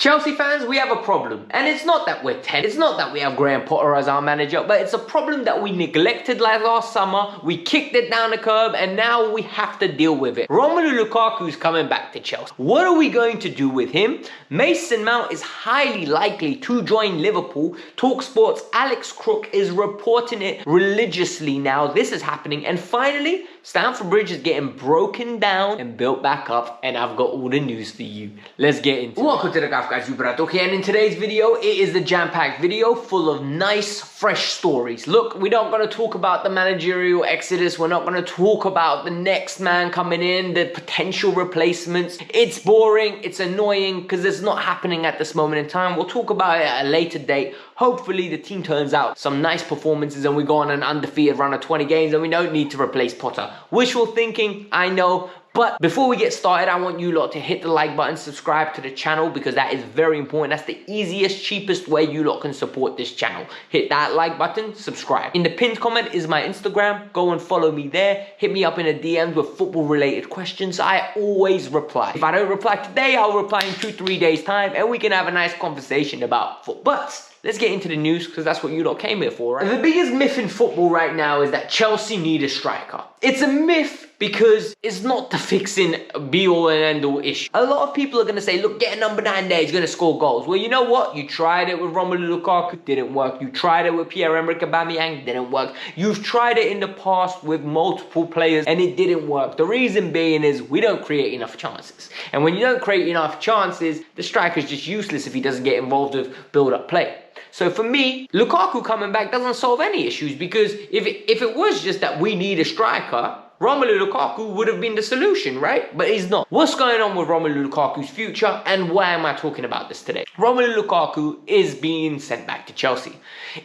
Chelsea fans, we have a problem. And it's not that we're 10. It's not that we have Graham Potter as our manager. But it's a problem that we neglected like last summer. We kicked it down the curb. And now we have to deal with it. Romelu Lukaku is coming back to Chelsea. What are we going to do with him? Mason Mount is highly likely to join Liverpool. TalkSport's Alex Crook is reporting it religiously now. This is happening. And finally, Stamford Bridge is getting broken down and built back up. And I've got all the news for you. Let's get into it. Welcome to the Kavkas View, okay, and in today's video, it is a jam-packed video full of nice, fresh stories. Look, we're not going to talk about the managerial exodus. We're not going to talk about the next man coming in, the potential replacements. It's boring. It's annoying because it's not happening at this moment in time. We'll talk about it at a later date. Hopefully, the team turns out some nice performances and we go on an undefeated run of 20 games and we don't need to replace Potter. Wishful thinking, I know. But before we get started, I want you lot to hit the like button, subscribe to the channel because that is very important. That's the easiest, cheapest way you lot can support this channel. Hit that like button, subscribe. In the pinned comment is my Instagram. Go and follow me there. Hit me up in the DMs with football related questions. I always reply. If I don't reply today, I'll reply in 2-3 days time and we can have a nice conversation about football. But let's get into the news because that's what you lot came here for, right? The biggest myth in football right now is that Chelsea need a striker. It's a myth because it's not the fixing be-all and end-all issue. A lot of people are going to say, look, get a number 9 there, he's going to score goals. Well, you know what? You tried it with Romelu Lukaku, didn't work. You tried it with Pierre-Emerick Aubameyang, didn't work. You've tried it in the past with multiple players and it didn't work. The reason being is we don't create enough chances. And when you don't create enough chances, the striker's just useless if he doesn't get involved with build-up play. So for me, Lukaku coming back doesn't solve any issues because if it was just that we need a striker, Romelu Lukaku would have been the solution, right? But he's not. What's going on with Romelu Lukaku's future and why am I talking about this today? Romelu Lukaku is being sent back to Chelsea.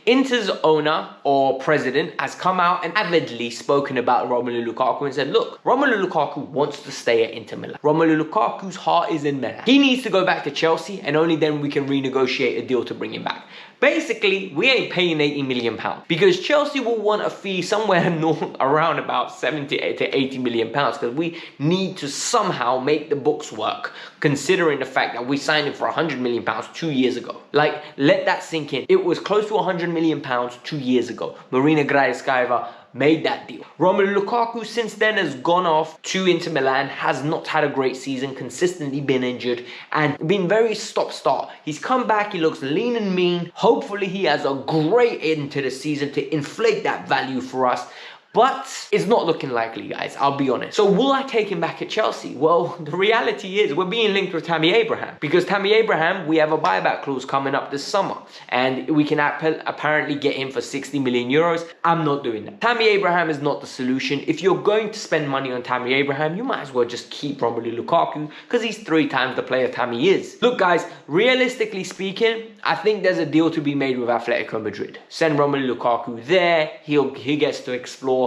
Inter's owner or president has come out and avidly spoken about Romelu Lukaku and said, look, Romelu Lukaku wants to stay at Inter Milan. Romelu Lukaku's heart is in Milan. He needs to go back to Chelsea and only then we can renegotiate a deal to bring him back. Basically, we ain't paying £80 million because Chelsea will want a fee somewhere around about 70 to 80 million pounds because we need to somehow make the books work considering the fact that we signed him for 100 million pounds 2 years ago. Like, let that sink in. It was close to 100 million pounds 2 years ago. Marina Graevskaya made that deal. Romelu Lukaku since then has gone off to Inter Milan, has not had a great season, consistently been injured and been very stop-start. He's come back, he looks lean and mean. Hopefully he has a great end to the season to inflate that value for us. But it's not looking likely, guys, I'll be honest. So will I take him back at Chelsea? Well, the reality is we're being linked with Tammy Abraham. Because Tammy Abraham, we have a buyback clause coming up this summer. And we can apparently get him for 60 million euros. I'm not doing that. Tammy Abraham is not the solution. If you're going to spend money on Tammy Abraham, you might as well just keep Romelu Lukaku because he's 3 times the player Tammy is. Look, guys, realistically speaking, I think there's a deal to be made with Atletico Madrid. Send Romelu Lukaku there. He gets to explore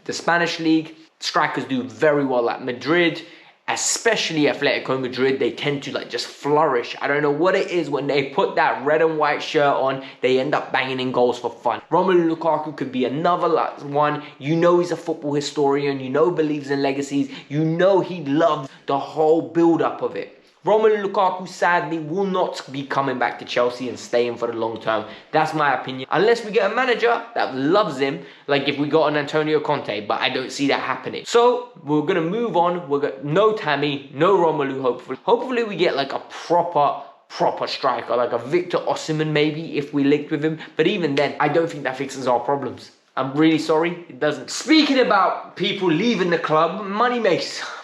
the Spanish league. Strikers do very well at Madrid, especially Atletico Madrid. They tend to just flourish. I don't know what it is when they put that red and white shirt on, they end up banging in goals for fun. Romelu Lukaku could be another one. You know he's a football historian. You know believes in legacies. You know he loves the whole build-up of it. Romelu Lukaku sadly will not be coming back to Chelsea and staying for the long term. That's my opinion. Unless we get a manager that loves him, like if we got an Antonio Conte, but I don't see that happening. So we're going to move on. We're gonna, no Tammy, no Romelu, hopefully. Hopefully we get like a proper striker, like a Victor Osimhen maybe if we linked with him. But even then, I don't think that fixes our problems. I'm really sorry, it doesn't. Speaking about people leaving the club,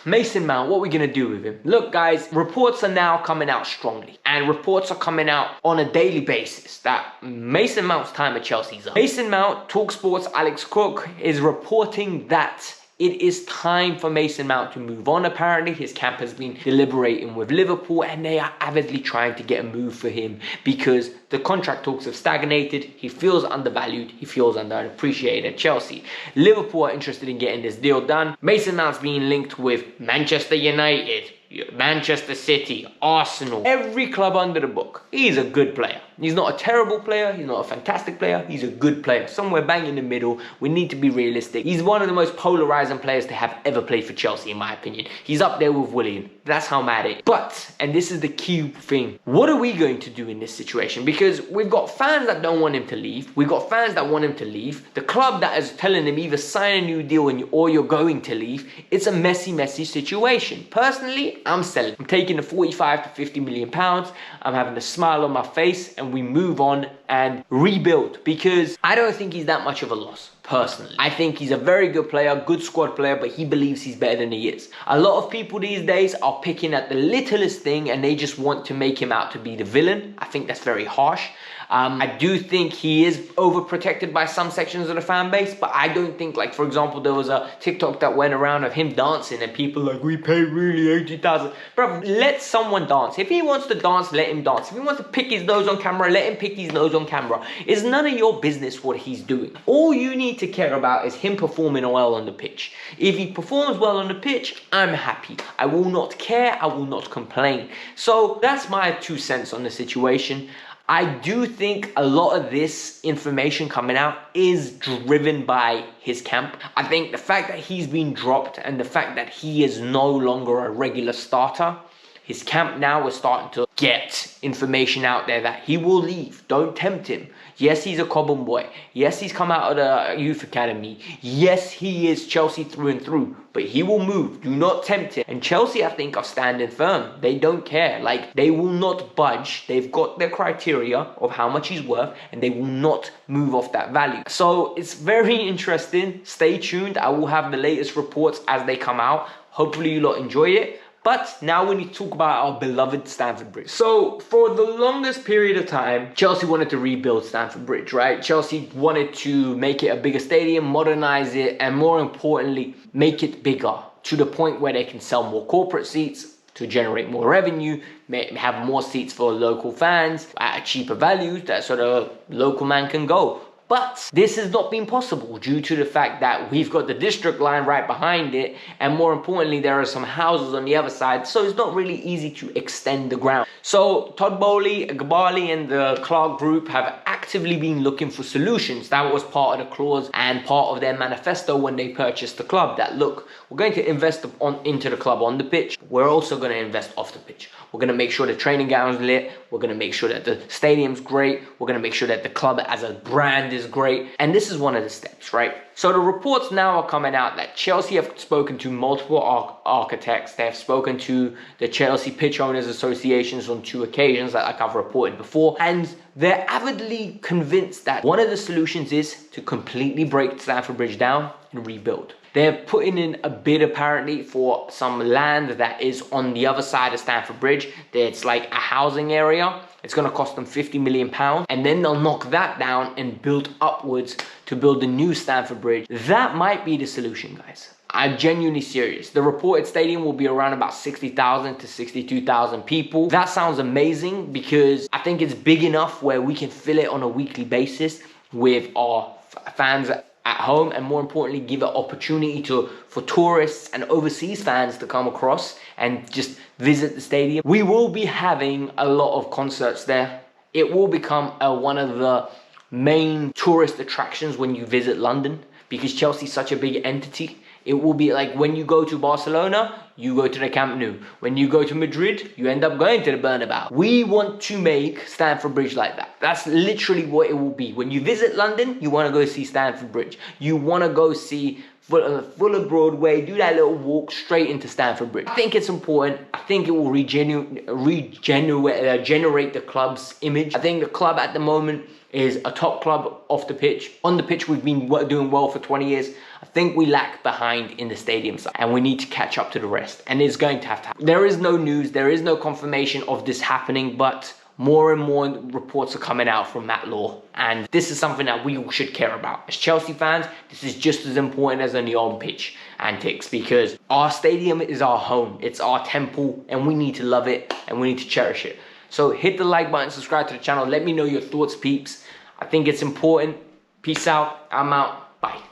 Mason Mount, what are we going to do with him? Look, guys, reports are now coming out strongly. And reports are coming out on a daily basis that Mason Mount's time at Chelsea's up. Mason Mount, TalkSport's Alex Crook, is reporting that it is time for Mason Mount to move on. Apparently, his camp has been deliberating with Liverpool and they are avidly trying to get a move for him because the contract talks have stagnated. He feels undervalued. He feels underappreciated at Chelsea. Liverpool are interested in getting this deal done. Mason Mount's being linked with Manchester United, Manchester City, Arsenal, every club under the book. He's a good player. He's not a terrible player, he's not a fantastic player, he's a good player. Somewhere bang in the middle. We need to be realistic. He's one of the most polarizing players to have ever played for Chelsea, in my opinion. He's up there with Willian. That's how mad it is. But, and this is the key thing, what are we going to do in this situation? Because we've got fans that don't want him to leave. We've got fans that want him to leave. The club that is telling him either sign a new deal or you're going to leave. It's a messy situation. Personally, I'm selling. I'm taking the 45 to 50 million pounds. I'm having a smile on my face and we move on and rebuild, because I don't think he's that much of a loss. Personally, I think he's a very good player, good squad player, but he believes he's better than he is. A lot of people these days are picking at the littlest thing and they just want to make him out to be the villain. I think that's very harsh. I do think he is overprotected by some sections of the fan base, but I don't think, like, for example, there was a TikTok that went around of him dancing and people like, we pay really 80,000. Bro, let someone dance. If he wants to dance, let him dance. If he wants to pick his nose on camera, let him pick his nose on camera. It's none of your business what he's doing. All you need to care about is him performing well on the pitch. If he performs well on the pitch, I'm happy. I will not care. I will not complain. So that's my 2 cents on the situation. I do think a lot of this information coming out is driven by his camp. I think the fact that he's been dropped and the fact that he is no longer a regular starter, his camp now is starting to get information out there that he will leave. Don't tempt him. Yes, he's a Cobham boy. Yes, he's come out of the youth academy. Yes, he is Chelsea through and through, but he will move. Do not tempt him. And Chelsea, I think, are standing firm. They don't care. Like, they will not budge. They've got their criteria of how much he's worth, and they will not move off that value. So it's very interesting. Stay tuned. I will have the latest reports as they come out. Hopefully you lot enjoy it. But now we need to talk about our beloved Stamford Bridge. So for the longest period of time, Chelsea wanted to rebuild Stamford Bridge, right? Chelsea wanted to make it a bigger stadium, modernize it, and more importantly, make it bigger to the point where they can sell more corporate seats to generate more revenue, have more seats for local fans at a cheaper value that sort of local man can go. But this has not been possible due to the fact that we've got the district line right behind it, and more importantly, there are some houses on the other side, so it's not really easy to extend the ground. So Todd Bowley, Gabali and the Clark group have actively been looking for solutions. That was part of the clause and part of their manifesto when they purchased the club, that look, we're going to invest into the club on the pitch. We're also going to invest off the pitch. We're going to make sure the training ground's lit. We're going to make sure that the stadium's great. We're going to make sure that the club as a brand is great. And this is one of the steps, right? So the reports now are coming out that Chelsea have spoken to multiple architects. They have spoken to the Chelsea Pitch Owners Associations on 2 occasions, like I've reported before. And they're avidly convinced that one of the solutions is to completely break Stamford Bridge down and rebuild. They're putting in a bid apparently for some land that is on the other side of Stamford Bridge. It's like a housing area. It's going to cost them £50 million. And then they'll knock that down and build upwards to build a new Stamford Bridge. That might be the solution, guys. I'm genuinely serious. The reported stadium will be around about 60,000 to 62,000 people. That sounds amazing because I think it's big enough where we can fill it on a weekly basis with our fans at home, and more importantly, give an opportunity for tourists and overseas fans to come across and just visit the stadium. We will be having a lot of concerts there. It will become one of the main tourist attractions when you visit London, because Chelsea's such a big entity. It will be like when you go to Barcelona, you go to the Camp Nou. When you go to Madrid, you end up going to the Bernabeu. We want to make Stamford Bridge like that. That's literally what it will be. When you visit London, you want to go see Stamford Bridge. You want to go see Fuller Broadway, do that little walk straight into Stamford Bridge. I think it's important. I think it will generate the club's image. I think the club at the moment is a top club off the pitch. On the pitch, we've been doing well for 20 years. I think we lack behind in the stadium side, and we need to catch up to the rest. And it's going to happen. There is no news, there is no confirmation of this happening, but more and more reports are coming out from Matt Law. And this is something that we should care about. As Chelsea fans, this is just as important as any on-pitch antics, because our stadium is our home. It's our temple, and we need to love it, and we need to cherish it. So hit the like button, subscribe to the channel. Let me know your thoughts, peeps. I think it's important. Peace out. I'm out. Bye.